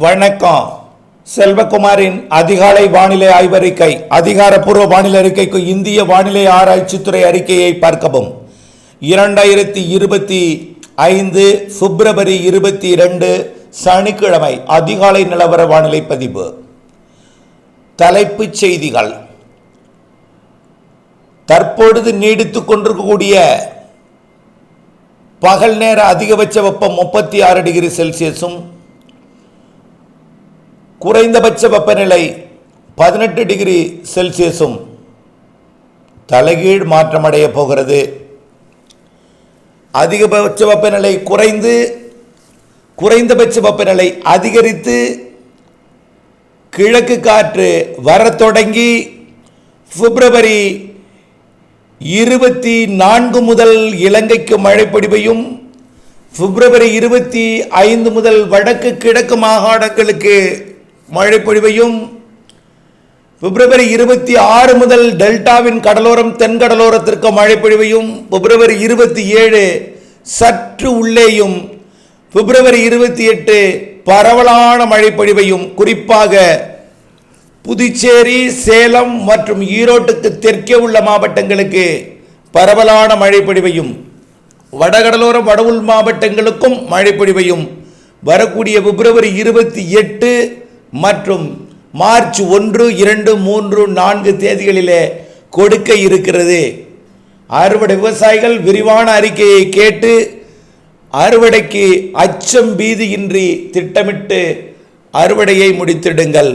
வணக்கம். செல்வகுமாரின் அதிகாலை வானிலை ஆய்வறிக்கை. அதிகாரப்பூர்வ வானிலை அறிக்கைக்கு இந்திய வானிலை ஆராய்ச்சித்துறை அறிக்கையை பார்க்கவும். 2025 பிப்ரவரி 22 சனிக்கிழமை அதிகாலை நிலவர வானிலை பதிவு. தலைப்புச் செய்திகள். தற்பொழுது நீடித்துக் கொண்டிருக்கக்கூடிய பகல் நேர அதிகபட்ச வெப்பம் 36 டிகிரி செல்சியஸும் குறைந்தபட்ச வெப்பநிலை 18 டிகிரி செல்சியஸும் தலைகீழ் மாற்றமடைய போகிறது. அதிகபட்ச வெப்பநிலை குறைந்து குறைந்தபட்ச வெப்பநிலை அதிகரித்து கிழக்கு காற்று வரத் தொடங்கி பிப்ரவரி 24 முதல் இலங்கைக்கு மழை பொழிவையும் பிப்ரவரி 25 முதல் வடக்கு கிழக்கு மாகாணங்களுக்கு மழை பொழிவையும் பிப்ரவரி 26 முதல் டெல்டாவின் கடலோரம் தென்கடலோரத்திற்கு மழை பொழிவையும் பிப்ரவரி 27 சற்று உள்ளேயும் பிப்ரவரி 28 பரவலான மழை பொழிவையும் குறிப்பாக புதுச்சேரி, சேலம் மற்றும் ஈரோட்டுக்கு தெற்கே உள்ள மாவட்டங்களுக்கு பரவலான மழை பொழிவையும் வடகடலோரம் வடவுள் மாவட்டங்களுக்கும் மழை பொழிவையும் வரக்கூடிய பிப்ரவரி 28 மற்றும் மார்ச் 1, 2, 3, 4 தேதிகளிலே கொடுக்க இருக்கிறது. அறுவடை விவசாயிகள் விரிவான அறிக்கையை கேட்டு அறுவடைக்கு அச்சம் பீதியின்றி திட்டமிட்டு அறுவடையை முடித்திடுங்கள்.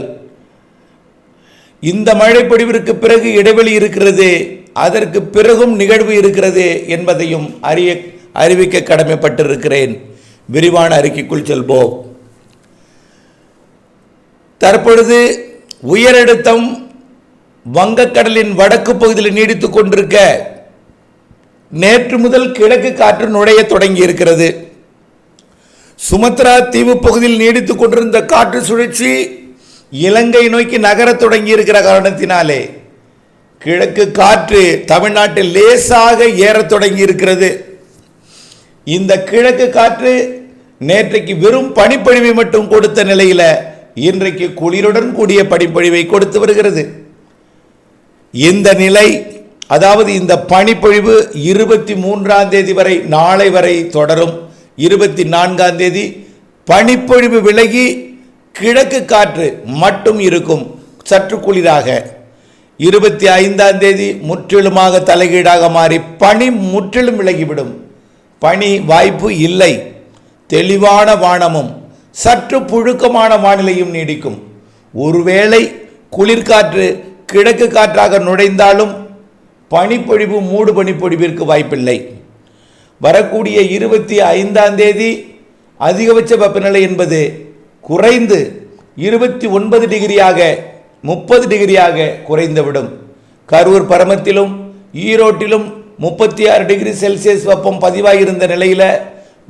இந்த மழை பொழிவிற்கு பிறகு இடைவெளி இருக்கிறது, அதற்கு பிறகும் நிகழ்வு இருக்கிறது என்பதையும் அறிவிக்க கடமைப்பட்டிருக்கிறேன். விரிவான அறிக்கைக்குள் செல்வோம். தற்பொழுது உயரழுத்தம் வங்கக்கடலின் வடக்கு பகுதியில் நீடித்துக் கொண்டிருக்க நேற்று முதல் கிழக்கு காற்று நுழைய தொடங்கி இருக்கிறது. சுமத்ரா தீவு பகுதியில் நீடித்துக் கொண்டிருந்த காற்று சுழற்சி இலங்கை நோக்கி நகரத் தொடங்கி இருக்கிற காரணத்தினாலே கிழக்கு காற்று தமிழ்நாட்டில் லேசாக ஏறத் தொடங்கி இருக்கிறது. இந்த கிழக்கு காற்று நேற்றைக்கு வெறும் பனிப்பொழிவை மட்டும் கொடுத்த நிலையில இன்றைக்கு குளிருடன் கூடிய பனிப்பொழிவை கொடுத்து வருகிறது. இந்த நிலை, அதாவது இந்த பனிப்பொழிவு 23ஆம் தேதி வரை, நாளை வரை தொடரும். 24ஆம் தேதி பனிப்பொழிவு விலகி கிழக்கு காற்று மட்டும் இருக்கும், சற்று குளிராக. 25ஆம் தேதி முற்றிலுமாக தலைகீழாக மாறி பனி முற்றிலும் விலகிவிடும். பனி வாய்ப்பு இல்லை. தெளிவான வானமும் சற்று புழுக்கமான வானிலையும் நீடிக்கும். ஒருவேளை குளிர்காற்று கிழக்கு காற்றாக நுழைந்தாலும் பனிப்பொழிவு மூடு பனிப்பொழிவிற்கு வாய்ப்பில்லை. வரக்கூடிய 25ஆம் தேதி அதிகபட்ச வெப்பநிலை என்பது குறைந்து 29 டிகிரியாக 30 டிகிரியாக குறைந்துவிடும். கரூர் பரமத்திலும் ஈரோட்டிலும் 36 டிகிரி செல்சியஸ் வெப்பம் பதிவாகியிருந்த நிலையில்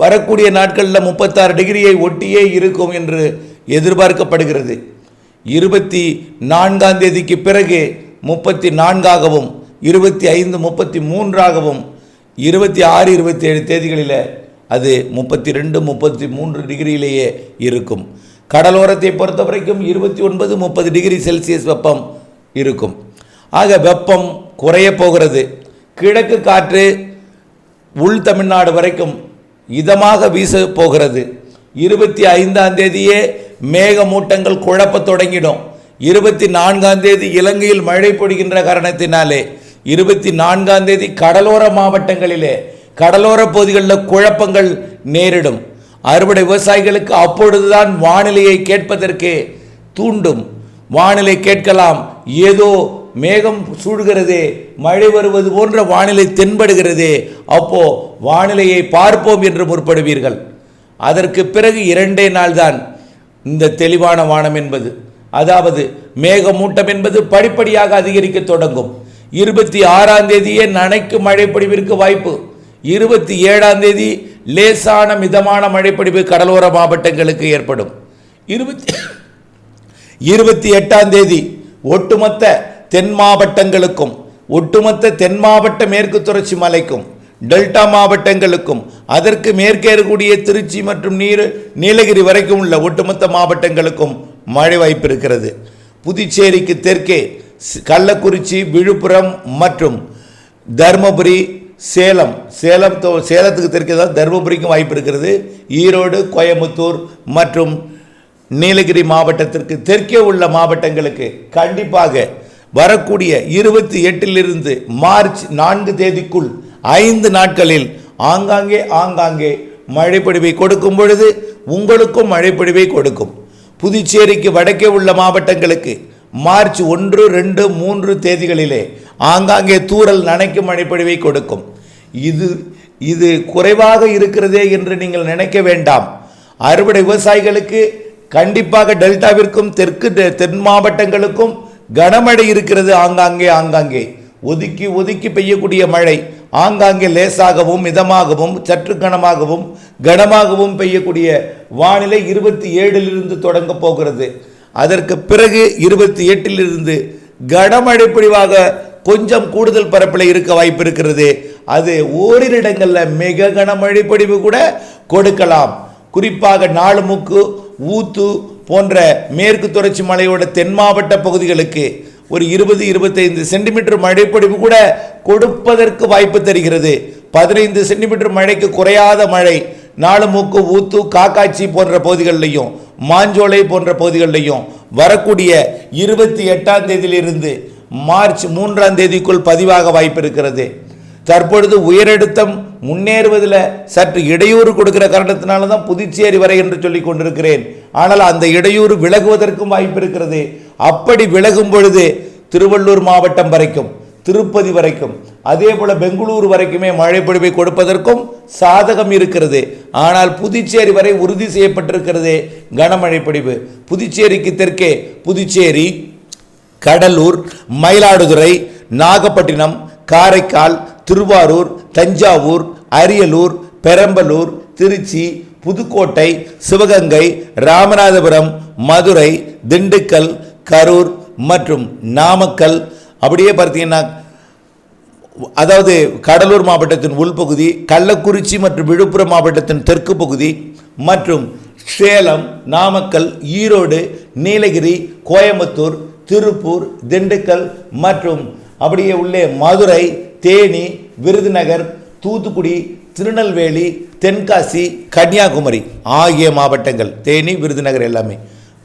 வரக்கூடிய நாட்களில் 36 டிகிரியை ஒட்டியே இருக்கும் என்று எதிர்பார்க்கப்படுகிறது. 24ஆம் தேதிக்கு பிறகு 34ஆகவும் 25, 33ஆகவும் 26, 27 தேதிகளில் அது 32, 33 டிகிரியிலேயே இருக்கும். கடலோரத்தை பொறுத்த வரைக்கும் 29, 30 டிகிரி செல்சியஸ் வெப்பம் இருக்கும். ஆக வெப்பம் குறைய போகிறது. கிழக்கு காற்று உள் தமிழ்நாடு வரைக்கும் இதமாக வீச போகிறது. 25ஆம் தேதியே மேகமூட்டங்கள் குழப்ப தொடங்கிடும். 24ஆம் தேதி இலங்கையில் மழை பொழிகின்ற காரணத்தினாலே 24ஆம் தேதி கடலோர மாவட்டங்களிலே கடலோர பகுதிகளில் குழப்பங்கள் நேரிடும். அறுவடை விவசாயிகளுக்கு அப்பொழுதுதான் வானிலையை கேட்பதற்கு தூண்டும். வானிலை கேட்கலாம், ஏதோ மேகம் சூழ்கிறதே, மழை வருவது போன்ற வானிலை தென்படுகிறதே, அப்போ வானிலையை பார்ப்போம் என்று முற்படுவீர்கள். அதற்கு பிறகு 2 நாள் தான் இந்த தெளிவான வானம் என்பது, அதாவது மேகமூட்டம் என்பது படிப்படியாக அதிகரிக்க தொடங்கும். 26ஆம் தேதியே நனைக்கு மழை பொழிவிற்கு வாய்ப்பு. 27ஆம் தேதி லேசான மிதமான மழைப்பொழிவு கடலோர மாவட்டங்களுக்கு ஏற்படும். 28ஆம் தேதி ஒட்டுமொத்த தென் மாவட்டங்களுக்கும் ஒட்டுமொத்த தென் மாவட்ட மேற்கு தொடர்ச்சி மலைக்கும் டெல்டா மாவட்டங்களுக்கும் அதற்கு மேற்கே இருக்கக்கூடிய திருச்சி மற்றும் நீலகிரி வரைக்கும் உள்ள ஒட்டுமொத்த மாவட்டங்களுக்கும் மழை வாய்ப்பு இருக்கிறது. புதுச்சேரிக்கு தெற்கே கள்ளக்குறிச்சி, விழுப்புரம் மற்றும் தருமபுரி, சேலத்துக்கு தெற்கே தான் தருமபுரிக்கும் வாய்ப்பு இருக்கிறது. ஈரோடு, கோயம்புத்தூர் மற்றும் நீலகிரி மாவட்டத்திற்கு தெற்கே உள்ள மாவட்டங்களுக்கு கண்டிப்பாக வரக்கூடிய 28 மார்ச் 4 தேதிக்குள் 5 நாட்களில் ஆங்காங்கே மழைப்பொழிவை கொடுக்கும் பொழுது உங்களுக்கும் மழைப்பொழிவை கொடுக்கும். புதுச்சேரிக்கு வடக்கே உள்ள மாவட்டங்களுக்கு மார்ச் 1, 2, 3 தேதிகளிலே ஆங்காங்கே தூறல் நனைக்கும் மழைப்பொழிவை கொடுக்கும். இது குறைவாக இருக்கிறதே என்று நீங்கள் நினைக்க வேண்டாம். அறுவடை விவசாயிகளுக்கு கண்டிப்பாக டெல்டாவிற்கும் தென் மாவட்டங்களுக்கும் கனமழை இருக்கிறது. ஆங்காங்கே ஒதுக்கி பெய்யக்கூடிய மழை ஆங்காங்கே லேசாகவும் மிதமாகவும் சற்று கனமாகவும் பெய்யக்கூடிய வானிலை 27 தொடங்க போகிறது. அதற்கு பிறகு 28 கனமழை பொழிவாக கொஞ்சம் கூடுதல் பரப்பில் இருக்க வாய்ப்பு இருக்கிறது. அது ஓரிரு இடங்களில் மிக கனமழை பொழிவு கூட கொடுக்கலாம். குறிப்பாக நாலுமுக்கு, ஊத்து போன்ற மேற்கு தொடர்ச்சி மலையோட தென் மாவட்ட பகுதிகளுக்கு ஒரு 20-25 சென்டிமீட்டர் மழைப்பொழிவு கூட கொடுப்பதற்கு வாய்ப்பு தருகிறது. 15 சென்டிமீட்டர் மழைக்கு குறையாத மழை நாலுமுக்கு, ஊத்து, காக்காட்சி போன்ற பகுதிகளிலையும் மாஞ்சோலை போன்ற பகுதிகளிலையும் வரக்கூடிய 28ஆம் தேதியிலிருந்து மார்ச் 3ஆம் தேதிக்குள் பதிவாக வாய்ப்பு இருக்கிறது. தற்பொழுது உயரழுத்தம் முன்னேறுவதில் சற்று இடையூறு கொடுக்கிற காரணத்தினால தான் புதுச்சேரி வரை என்று சொல்லிக் கொண்டிருக்கிறேன். ஆனால் அந்த இடையூறு விலகுவதற்கும் வாய்ப்பு இருக்கிறது. அப்படி விலகும் பொழுது திருவள்ளூர் மாவட்டம் வரைக்கும், திருப்பதி வரைக்கும், அதே போல பெங்களூரு வரைக்குமே மழை பொழிவை கொடுப்பதற்கும் சாதகம் இருக்கிறது. ஆனால் புதுச்சேரி வரை உறுதி செய்யப்பட்டிருக்கிறது கனமழை பொழிவு. புதுச்சேரிக்கு தெற்கே புதுச்சேரி, கடலூர், மயிலாடுதுறை, நாகப்பட்டினம், காரைக்கால், திருவாரூர், தஞ்சாவூர், அரியலூர், பெரம்பலூர், திருச்சி, புதுக்கோட்டை, சிவகங்கை, ராமநாதபுரம், மதுரை, திண்டுக்கல், கரூர் மற்றும் நாமக்கல், அப்படியே பார்த்தீங்கன்னா அதாவது கடலூர் மாவட்டத்தின் உள்பகுதி, கள்ளக்குறிச்சி மற்றும் விழுப்புரம் மாவட்டத்தின் தெற்கு பகுதி மற்றும் சேலம், நாமக்கல், ஈரோடு, நீலகிரி, கோயம்புத்தூர், திருப்பூர், திண்டுக்கல் மற்றும் அப்படியே உள்ளே மதுரை, தேனி, விருதுநகர், தூத்துக்குடி, திருநெல்வேலி, தென்காசி, கன்னியாகுமரி ஆகிய மாவட்டங்கள், தேனி, விருதுநகர் எல்லாமே,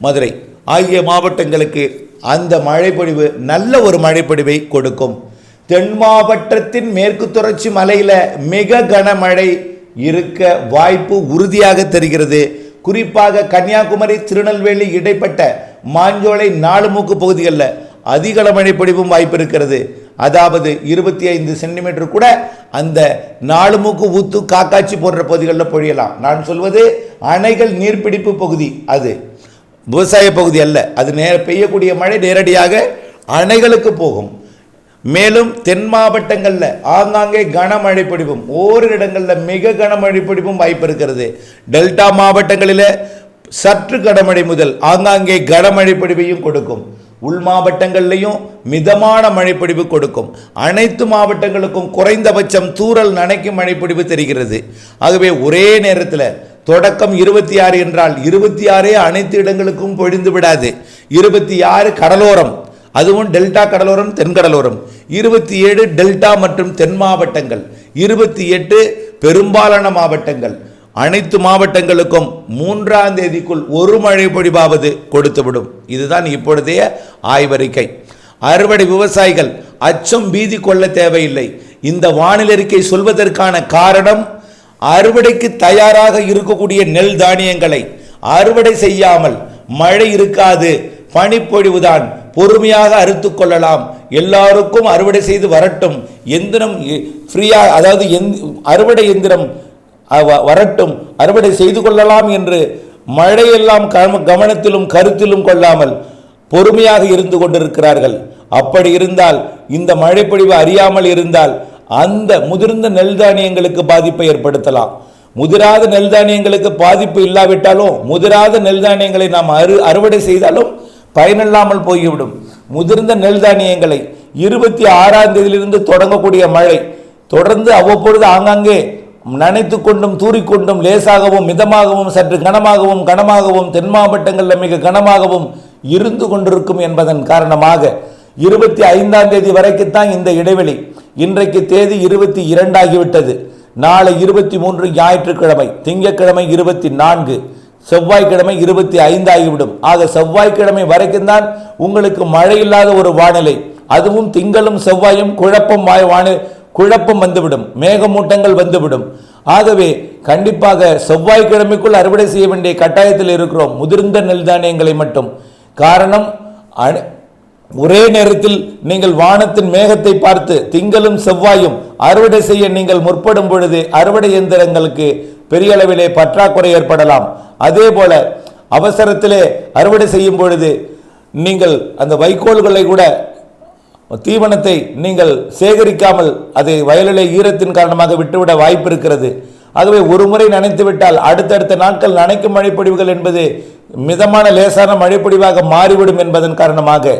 மதுரை ஆகிய மாவட்டங்களுக்கு அந்த மழைப்பொழிவு நல்ல ஒரு மழைப்பொழிவை கொடுக்கும். தென் மாவட்டத்தின் மேற்கு தொடர்ச்சி மலையில் மிக கனமழை இருக்க வாய்ப்பு உறுதியாக தெரிகிறது. குறிப்பாக கன்னியாகுமரி, திருநெல்வேலி இடைப்பட்ட மாஞ்சோலை, நாலுமுக்கு பகுதிகளில் அதிக மழை பொழிவும் வாய்ப்பு இருக்கிறது. அதாவது 25 சென்டிமீட்டர் கூட அந்த நாலுமுக்கு, ஊத்து, காக்காட்சி போன்ற பகுதிகளில் பொழியலாம். நான் சொல்வது அணைகள் நீர்பிடிப்பு பகுதி, அது விவசாய பகுதி அல்ல. அது பெய்யக்கூடிய மழை நேரடியாக அணைகளுக்கு போகும். மேலும் தென் மாவட்டங்களில் ஆங்காங்கே கனமழை பொழிவும், ஓரிரு இடங்களில் மிக கனமழை பொழிவும் வாய்ப்பு இருக்கிறது. டெல்டா மாவட்டங்களில் சற்று கனமழை முதல் ஆங்காங்கே கனமழை பொழிவையும் கொடுக்கும். உள் மாவட்டங்கள்லையும் மிதமான மழைப்பொழிவு கொடுக்கும். அனைத்து மாவட்டங்களுக்கும் குறைந்தபட்சம் தூறல் நனைக்கும் மழைப்பொழிவு தெரிகிறது. ஆகவே ஒரே நேரத்தில் தொடக்கம் 26 என்றால் 26 அனைத்து இடங்களுக்கும் பொழிந்து விடாது. 26 கடலோரம், அதுவும் டெல்டா கடலோரம், தென்கடலோரம். 27 டெல்டா மற்றும் தென் மாவட்டங்கள். 28 பெரும்பாலான மாவட்டங்கள். அனைத்து மாவட்டங்களுக்கும் 3ஆம் தேதிக்குள் ஒரு மழை பொழிவாவது கொடுத்துவிடும். இதுதான் இப்பொழுதைய ஆய்வறிக்கை. அறுவடை விவசாயிகள் அச்சம் பீதி கொள்ள தேவையில்லை. இந்த வானிலை அறிக்கை சொல்வதற்கான காரணம், அறுவடைக்கு தயாராக இருக்கக்கூடிய நெல் தானியங்களை அறுவடை செய்யாமல் மழை இருக்காது, பனிப்பொழிவுதான், பொறுமையாக அறுத்து கொள்ளலாம், எல்லாருக்கும் அறுவடை செய்து வரட்டும், எந்திரம் ஃப்ரீயா, அதாவது அறுவடை எந்திரம் வரட்டும், அறுவடை செய்து கொள்ளலாம் என்று மழையெல்லாம் கவனத்திலும் கருத்திலும் கொள்ளாமல் பொறுமையாக இருந்து கொண்டிருக்கிறார்கள். அப்படி இருந்தால், இந்த மழைப்பொழிவு அறியாமல் இருந்தால் அந்த முதிர்ந்த நெல் தானியங்களுக்கு பாதிப்பை ஏற்படுத்தலாம். முதிராத நெல் தானியங்களுக்கு பாதிப்பு இல்லாவிட்டாலும் முதிராத நெல் தானியங்களை நாம் அறுவடை செய்தாலும் பயனில்லாமல் போய்விடும். முதிர்ந்த நெல் தானியங்களை 26ஆம் தேதியிலிருந்து தொடங்கக்கூடிய மழை தொடர்ந்து அவ்வப்பொழுது ஆங்காங்கே நனைத்து கொண்டும் தூறிக்கொண்டும் லேசாகவும் மிதமாகவும் சற்று கனமாகவும் தென் மாவட்டங்களில் மிக கனமாகவும் இருந்து கொண்டிருக்கும் என்பதன் காரணமாக 25ஆம் தேதி வரைக்குத்தான் இந்த இடைவெளி. இன்றைக்கு தேதி 22 ஆகிவிட்டது. நாளை 23 ஞாயிற்றுக்கிழமை, திங்கட்கிழமை 24, செவ்வாய்க்கிழமை 25 ஆகிவிடும். ஆக செவ்வாய்க்கிழமை வரைக்கும் தான் உங்களுக்கு மழை இல்லாத ஒரு வானிலை. அதுவும் திங்களும் செவ்வாயும் குழப்பம் வந்துவிடும், மேகமூட்டங்கள் வந்துவிடும். ஆகவே கண்டிப்பாக செவ்வாய்க்கிழமைக்குள் அறுவடை செய்ய வேண்டிய கட்டாயத்தில் இருக்கிறோம், முதிர்ந்த நெல் தானியங்களை மட்டும். காரணம், ஒரே நேரத்தில் நீங்கள் வானத்தின் மேகத்தை பார்த்து திங்களும் செவ்வாயும் அறுவடை செய்ய நீங்கள் முற்படும் பொழுது அறுவடை இயந்திரங்களுக்கு பெரிய அளவிலே பற்றாக்குறை ஏற்படலாம். அதே போல அவசரத்திலே அறுவடை செய்யும் பொழுது நீங்கள் அந்த வைக்கோல்களை கூட, தீவனத்தை நீங்கள் சேகரிக்காமல் அதை வயலிலே ஈரத்தின் காரணமாக விட்டுவிட வாய்ப்பு இருக்கிறது. ஆகவே ஒரு முறை நனைத்து விட்டால் அடுத்தடுத்த நாட்கள் நனைக்கும் மழைப்பொழிவுகள் என்பது மிதமான லேசான மழைப்பொழிவாக மாறிவிடும் என்பதன் காரணமாக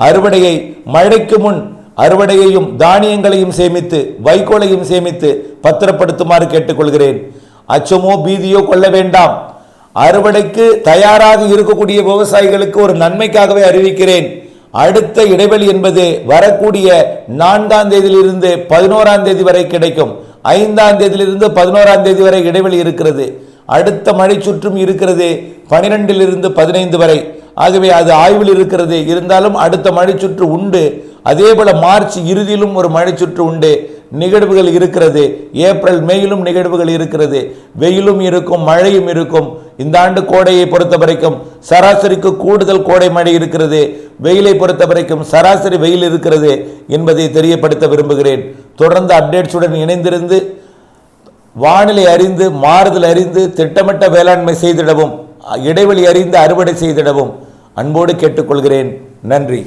அறுவடையை மழைக்கு முன் அறுவடையையும் தானியங்களையும் சேமித்து வைக்கோலையும் சேமித்து பத்திரப்படுத்துமாறு கேட்டுக்கொள்கிறேன். அச்சமோ பீதியோ கொள்ள வேண்டாம். அறுவடைக்கு தயாராக இருக்கக்கூடிய விவசாயிகளுக்கு ஒரு நன்மைக்காகவே அறிவிக்கிறேன். அடுத்த இடைவெளி என்பது வரக்கூடிய 4ஆம் தேதியிலிருந்து 11ஆம் தேதி வரை கிடைக்கும். 5ஆம் தேதியிலிருந்து 11ஆம் தேதி வரை இடைவெளி இருக்கிறது. அடுத்த மழை சுற்றும் இருக்கிறது 12லிருந்து 15 வரை. ஆகவே அது ஆய்வில் இருக்கிறது. இருந்தாலும் அடுத்த மழை சுற்று உண்டு. அதே போல மார்ச் இறுதியிலும் ஒரு மழை சுற்று உண்டு. நிகழ்வுகள் இருக்கிறது. ஏப்ரல் மேயிலும் நிகழ்வுகள் இருக்கிறது. வெயிலும் இருக்கும், மழையும் இருக்கும். இந்த ஆண்டு கோடையை பொறுத்த வரைக்கும் சராசரிக்கு கூடுதல் கோடை மழை இருக்கிறது. வெயிலை பொறுத்த வரைக்கும் சராசரி வெயில் இருக்கிறது என்பதை தெரியப்படுத்த விரும்புகிறேன். தொடர்ந்து அப்டேட்ஸுடன் இணைந்திருந்து வானிலை அறிந்து, மாறுதல் அறிந்து, திட்டமிட்ட வேளாண்மை செய்திடவும், இடைவெளி அறிந்து அறுவடை செய்திடவும் அன்போடு கேட்டுக்கொள்கிறேன். நன்றி.